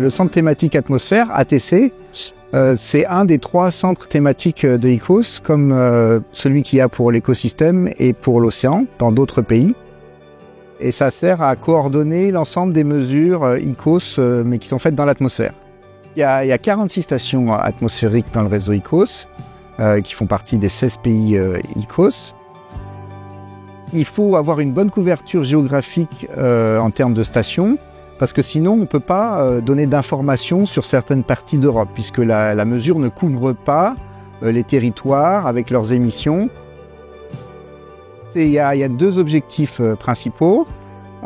le centre thématique atmosphère, ATC, c'est un des 3 centres thématiques de ICOS, comme celui qu'il y a pour l'écosystème et pour l'océan dans d'autres pays. Et ça sert à coordonner l'ensemble des mesures ICOS, mais qui sont faites dans l'atmosphère. Il y a 46 stations atmosphériques dans le réseau ICOS, qui font partie des 16 pays ICOS. Il faut avoir une bonne couverture géographique en termes de stations, parce que sinon on ne peut pas donner d'informations sur certaines parties d'Europe, puisque la mesure ne couvre pas les territoires avec leurs émissions. Il y a 2 objectifs principaux.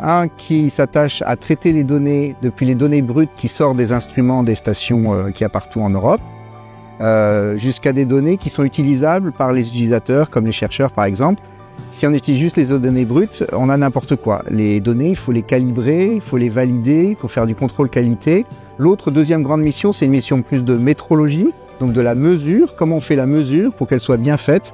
Un qui s'attache à traiter les données, depuis les données brutes qui sortent des instruments des stations qu'il y a partout en Europe, jusqu'à des données qui sont utilisables par les utilisateurs, comme les chercheurs par exemple. Si on utilise juste les données brutes, on a n'importe quoi. Les données, il faut les calibrer, il faut les valider, il faut faire du contrôle qualité. L'autre, deuxième grande mission, c'est une mission plus de métrologie, donc de la mesure, comment on fait la mesure pour qu'elle soit bien faite,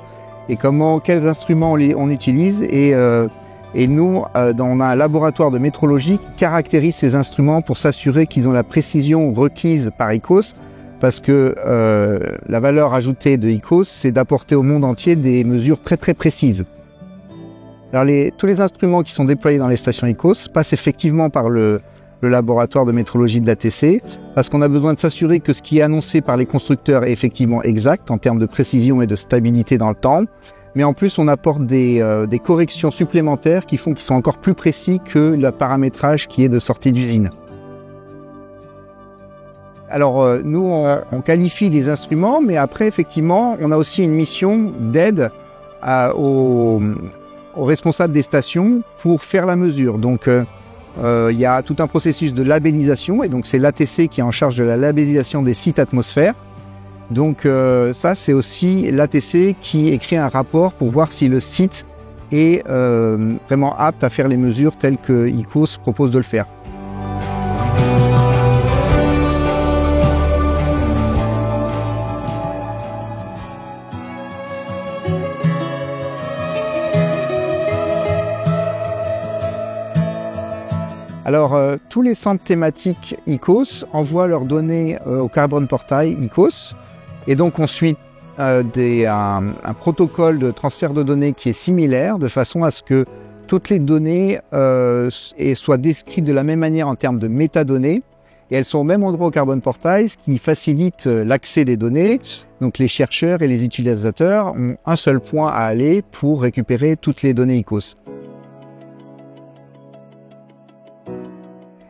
et quels instruments on utilise. Et nous, on a un laboratoire de métrologie qui caractérise ces instruments pour s'assurer qu'ils ont la précision requise par ICOS, parce que la valeur ajoutée de ICOS, c'est d'apporter au monde entier des mesures très très précises. Alors tous les instruments qui sont déployés dans les stations ICOS passent effectivement par le laboratoire de métrologie de l'ATC, parce qu'on a besoin de s'assurer que ce qui est annoncé par les constructeurs est effectivement exact en termes de précision et de stabilité dans le temps. Mais en plus, on apporte des corrections supplémentaires qui font qu'ils sont encore plus précis que le paramétrage qui est de sortie d'usine. Alors, nous, on qualifie les instruments, mais après, effectivement, on a aussi une mission d'aide aux responsables des stations pour faire la mesure. Donc, il y a tout un processus de labellisation, et donc c'est l'ATC qui est en charge de la labellisation des sites atmosphères. Donc ça, c'est aussi l'ATC qui écrit un rapport pour voir si le site est vraiment apte à faire les mesures telles que ICOS propose de le faire. Alors, tous les centres thématiques ICOS envoient leurs données au Carbon Portail ICOS. Et donc, on suit un protocole de transfert de données qui est similaire, de façon à ce que toutes les données soient décrites de la même manière en termes de métadonnées. Et elles sont au même endroit au Carbon Portail, ce qui facilite l'accès des données. Donc, les chercheurs et les utilisateurs ont un seul point à aller pour récupérer toutes les données ICOS.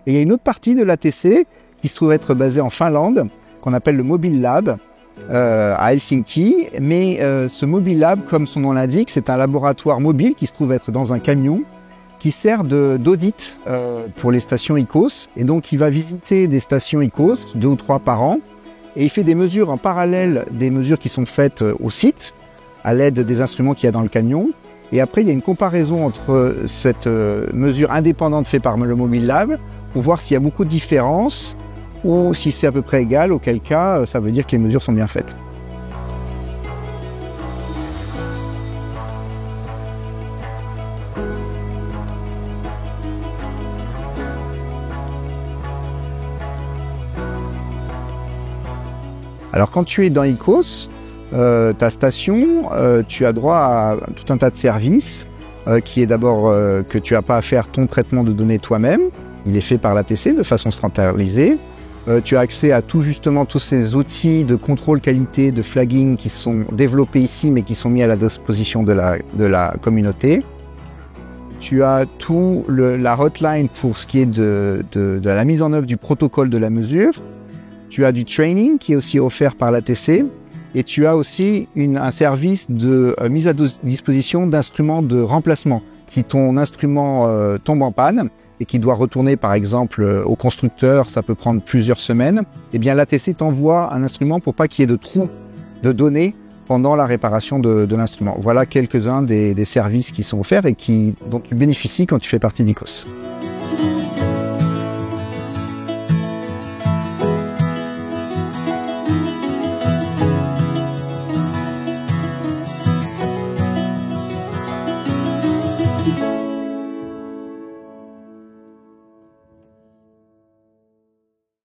Et il y a une autre partie de l'ATC qui se trouve être basée en Finlande, qu'on appelle le Mobile Lab, à Helsinki. Mais ce Mobile Lab, comme son nom l'indique, c'est un laboratoire mobile qui se trouve être dans un camion, qui sert d'audit pour les stations ICOS. Et donc, il va visiter des stations ICOS, 2 ou 3 par an, et il fait des mesures en parallèle des mesures qui sont faites au site, à l'aide des instruments qu'il y a dans le camion. Et après, il y a une comparaison entre cette mesure indépendante faite par le Mobile Lab, pour voir s'il y a beaucoup de différences ou si c'est à peu près égal, auquel cas ça veut dire que les mesures sont bien faites. Alors quand tu es dans ICOS, ta station, tu as droit à tout un tas de services qui est d'abord que tu n'as pas à faire ton traitement de données toi-même. Il est fait par l'ATC de façon centralisée. Tu as accès à tous ces outils de contrôle qualité, de flagging qui sont développés ici mais qui sont mis à la disposition de la communauté. Tu as la hotline pour ce qui est de la mise en œuvre du protocole de la mesure. Tu as du training qui est aussi offert par l'ATC. Et tu as aussi un service de mise à disposition d'instruments de remplacement. Si ton instrument tombe en panne, et qui doit retourner par exemple au constructeur, ça peut prendre plusieurs semaines, eh bien l'ATC t'envoie un instrument pour pas qu'il y ait de trous de données pendant la réparation de l'instrument. Voilà quelques-uns des services qui sont offerts et dont tu bénéficies quand tu fais partie d'ICOS.